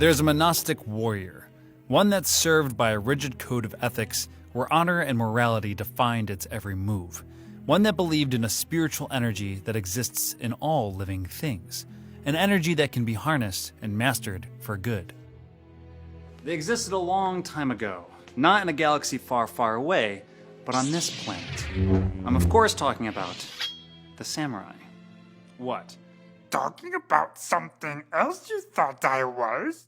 There's a monastic warrior, one that's served by a rigid code of ethics where honor and morality defined its every move, one that believed in a spiritual energy that exists in all living things, an energy that can be harnessed and mastered for good. They existed a long time ago, not in a galaxy far, far away, but on this planet. I'm of course talking about the samurai. What? Talking about something else you thought I was?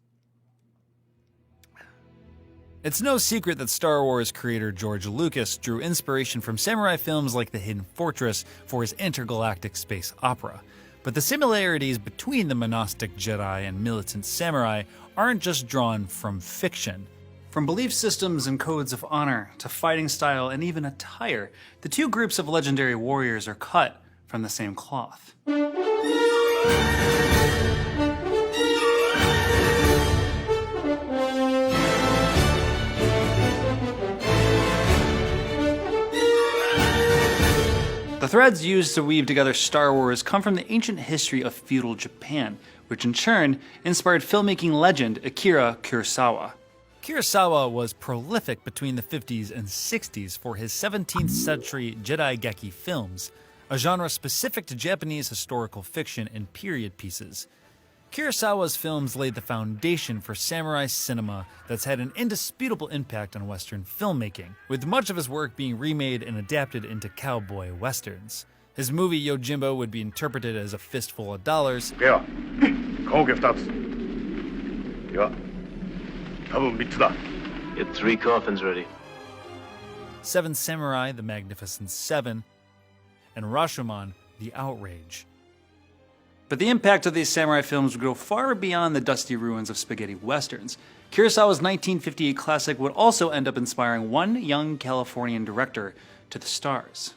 It's no secret that Star Wars creator George Lucas drew inspiration from samurai films like The Hidden Fortress for his intergalactic space opera. But the similarities between the monastic Jedi and militant samurai aren't just drawn from fiction. From belief systems and codes of honor to fighting style and even attire, the two groups of legendary warriors are cut from the same cloth. The threads used to weave together Star Wars come from the ancient history of feudal Japan, which in turn inspired filmmaking legend Akira Kurosawa. Kurosawa was prolific between the 50s and 60s for his 17th century Jedi films, a genre specific to Japanese historical fiction and period pieces. Kurosawa's films laid the foundation for samurai cinema that's had an indisputable impact on Western filmmaking, with much of his work being remade and adapted into cowboy westerns. His movie Yojimbo would be interpreted as a fistful of dollars, Get 3 coffins ready. Seven Samurai, The Magnificent Seven, and Rashomon, The Outrage. But the impact of these samurai films would go far beyond the dusty ruins of spaghetti westerns. Kurosawa's 1958 classic would also end up inspiring one young Californian director to the stars.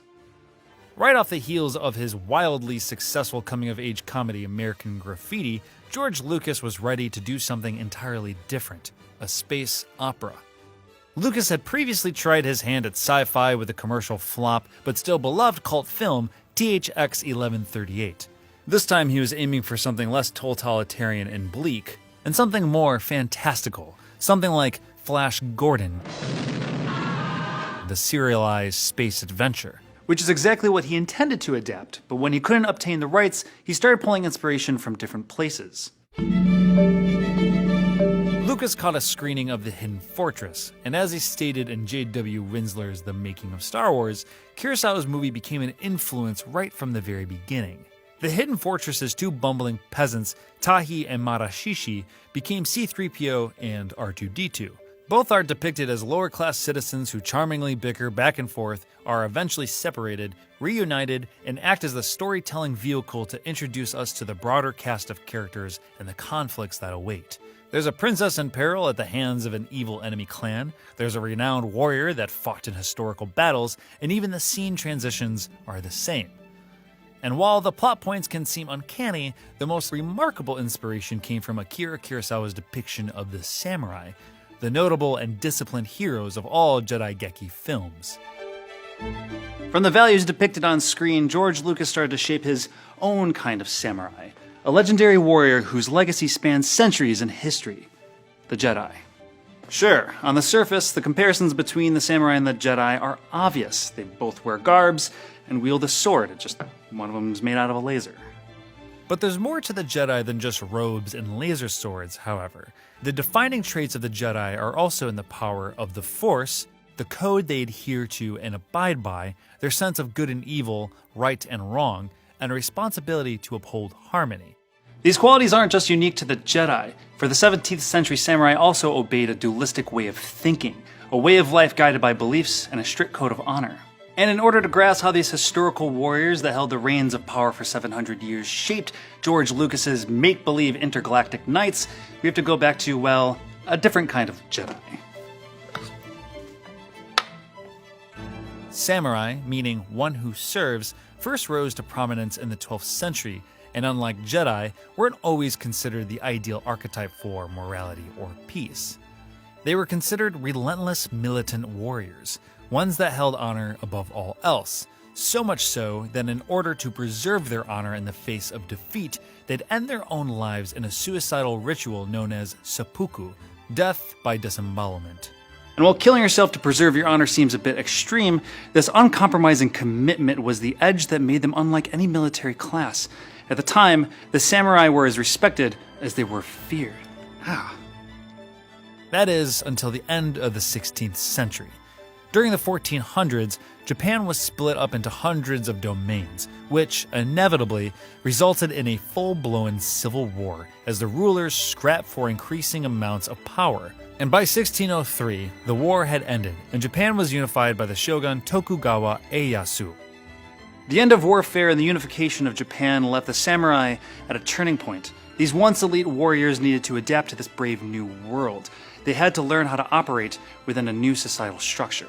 Right off the heels of his wildly successful coming-of-age comedy American Graffiti, George Lucas was ready to do something entirely different, a space opera. Lucas had previously tried his hand at sci-fi with a commercial flop, but still beloved cult film THX 1138. This time he was aiming for something less totalitarian and bleak, and something more fantastical, something like Flash Gordon, the serialized space adventure. Which is exactly what he intended to adapt, but when he couldn't obtain the rights, he started pulling inspiration from different places. Lucas caught a screening of The Hidden Fortress, and as he stated in J.W. Winsler's The Making of Star Wars, Kurosawa's movie became an influence right from the very beginning. The Hidden Fortress's two bumbling peasants, Tahi and Marashishi, became C-3PO and R2-D2. Both are depicted as lower-class citizens who charmingly bicker back and forth, are eventually separated, reunited, and act as the storytelling vehicle to introduce us to the broader cast of characters and the conflicts that await. There's a princess in peril at the hands of an evil enemy clan, there's a renowned warrior that fought in historical battles, and even the scene transitions are the same. And while the plot points can seem uncanny, the most remarkable inspiration came from Akira Kurosawa's depiction of the samurai, the notable and disciplined heroes of all Jedi films. From the values depicted on screen, George Lucas started to shape his own kind of samurai, a legendary warrior whose legacy spans centuries in history, the Jedi. Sure, on the surface, the comparisons between the samurai and the Jedi are obvious. They both wear garbs and wield a sword, just one of them is made out of a laser. But there's more to the Jedi than just robes and laser swords, however. The defining traits of the Jedi are also in the power of the Force, the code they adhere to and abide by, their sense of good and evil, right and wrong, and a responsibility to uphold harmony. These qualities aren't just unique to the Jedi, for the 17th century samurai also obeyed a dualistic way of thinking, a way of life guided by beliefs and a strict code of honor. And in order to grasp how these historical warriors that held the reins of power for 700 years shaped George Lucas's make-believe intergalactic knights, we have to go back to, well, a different kind of Jedi. Samurai, meaning one who serves, first rose to prominence in the 12th century, and unlike Jedi, weren't always considered the ideal archetype for morality or peace. They were considered relentless militant warriors, ones that held honor above all else, So much so that in order to preserve their honor in the face of defeat, they'd end their own lives in a suicidal ritual known as seppuku, death by disembowelment. And while killing yourself to preserve your honor seems a bit extreme, this uncompromising commitment was the edge that made them unlike any military class. At the time, the samurai were as respected as they were feared. That is, until the end of the 16th century. During the 1400s, Japan was split up into hundreds of domains, which inevitably resulted in a full-blown civil war as the rulers scrapped for increasing amounts of power. And by 1603, the war had ended, and Japan was unified by the shogun Tokugawa Ieyasu. The end of warfare and the unification of Japan left the samurai at a turning point. These once elite warriors needed to adapt to this brave new world. They had to learn how to operate within a new societal structure.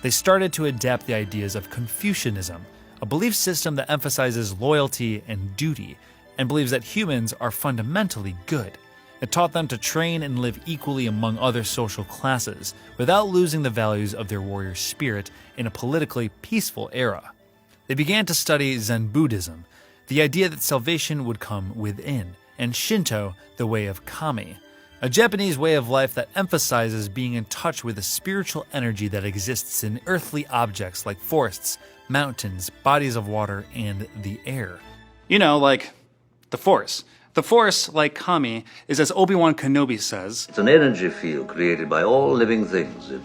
They started to adapt the ideas of Confucianism, a belief system that emphasizes loyalty and duty, and believes that humans are fundamentally good. It taught them to train and live equally among other social classes, without losing the values of their warrior spirit in a politically peaceful era. They began to study Zen Buddhism, the idea that salvation would come within, and Shinto, the way of kami, a Japanese way of life that emphasizes being in touch with the spiritual energy that exists in earthly objects like forests, mountains, bodies of water, and the air. You know, like the Force. The Force, like kami, is, as Obi-Wan Kenobi says, it's an energy field created by all living things. It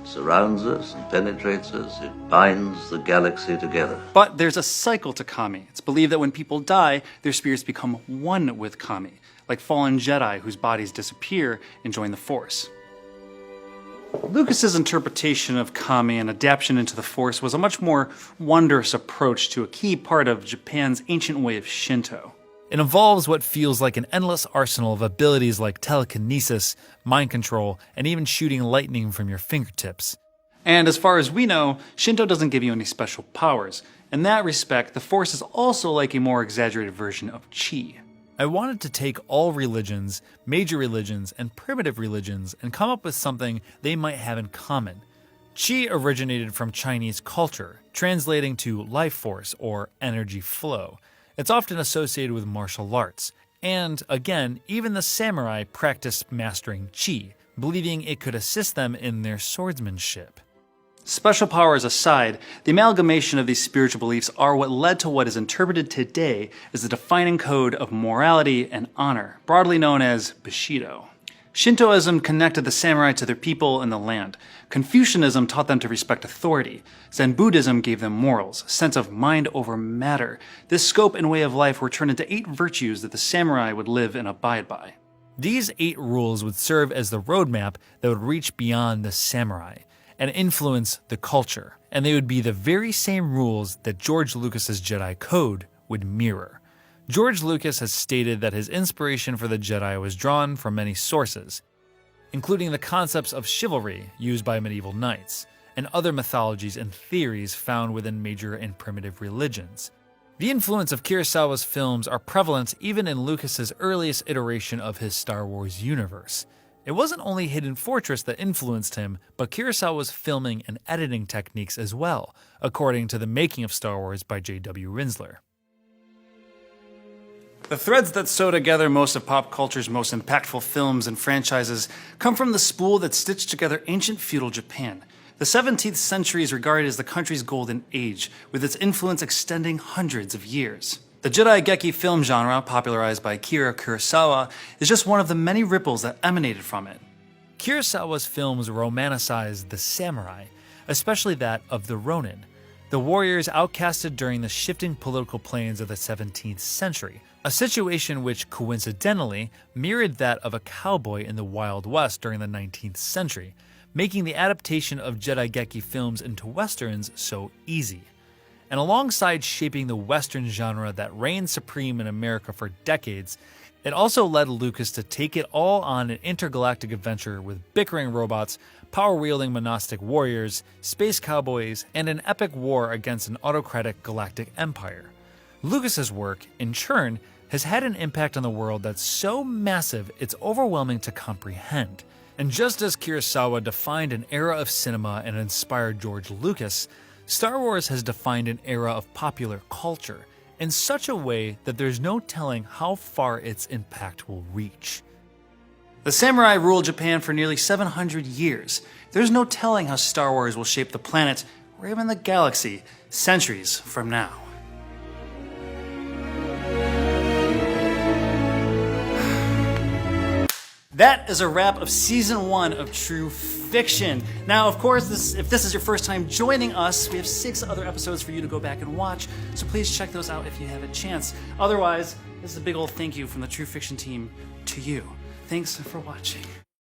surrounds us and penetrates us. It binds the galaxy together. But there's a cycle to kami. It's believed that when people die, their spirits become one with kami, like fallen Jedi whose bodies disappear and join the Force. Lucas's interpretation of kami and adaptation into the Force was a much more wondrous approach to a key part of Japan's ancient way of Shinto. It involves what feels like an endless arsenal of abilities like telekinesis, mind control, and even shooting lightning from your fingertips. And as far as we know, Shinto doesn't give you any special powers. In that respect, the Force is also like a more exaggerated version of Chi. I wanted to take all religions, major religions, and primitive religions and come up with something they might have in common. Chi originated from Chinese culture, translating to life force or energy flow. It's often associated with martial arts, and again, even the samurai practiced mastering Chi, believing it could assist them in their swordsmanship. Special powers aside, the amalgamation of these spiritual beliefs are what led to what is interpreted today as the defining code of morality and honor, broadly known as Bushido. Shintoism connected the samurai to their people and the land. Confucianism taught them to respect authority. Zen Buddhism gave them morals, a sense of mind over matter. This scope and way of life were turned into 8 virtues that the samurai would live and abide by. These 8 rules would serve as the roadmap that would reach beyond the samurai and influence the culture, and they would be the very same rules that George Lucas's Jedi Code would mirror. George Lucas has stated that his inspiration for the Jedi was drawn from many sources, including the concepts of chivalry used by medieval knights, and other mythologies and theories found within major and primitive religions. The influence of Kurosawa's films are prevalent even in Lucas's earliest iteration of his Star Wars universe. It wasn't only Hidden Fortress that influenced him, but Kurosawa's filming and editing techniques as well, according to The Making of Star Wars by J.W. Rinsler. The threads that sew together most of pop culture's most impactful films and franchises come from the spool that stitched together ancient feudal Japan. The 17th century is regarded as the country's golden age, with its influence extending hundreds of years. The Jedi Geki film genre, popularized by Akira Kurosawa, is just one of the many ripples that emanated from it. Kurosawa's films romanticized the samurai, especially that of the Ronin, the warriors outcasted during the shifting political planes of the 17th century, a situation which coincidentally mirrored that of a cowboy in the Wild West during the 19th century, making the adaptation of Jedi Geki films into westerns so easy. And alongside shaping the western genre that reigned supreme in America for decades, it also led Lucas to take it all on an intergalactic adventure with bickering robots, power-wielding monastic warriors, space cowboys, and an epic war against an autocratic galactic empire. Lucas's work, in turn, has had an impact on the world that's so massive it's overwhelming to comprehend. And just as Kurosawa defined an era of cinema and inspired George Lucas, Star Wars has defined an era of popular culture in such a way that there's no telling how far its impact will reach. The samurai ruled Japan for nearly 700 years. There's no telling how Star Wars will shape the planet or even the galaxy centuries from now. That is a wrap of Season 1 of True Fiction. Now, of course, if this is your first time joining us, we have 6 other episodes for you to go back and watch, so please check those out if you have a chance. Otherwise, this is a big old thank you from the True Fiction team to you. Thanks for watching.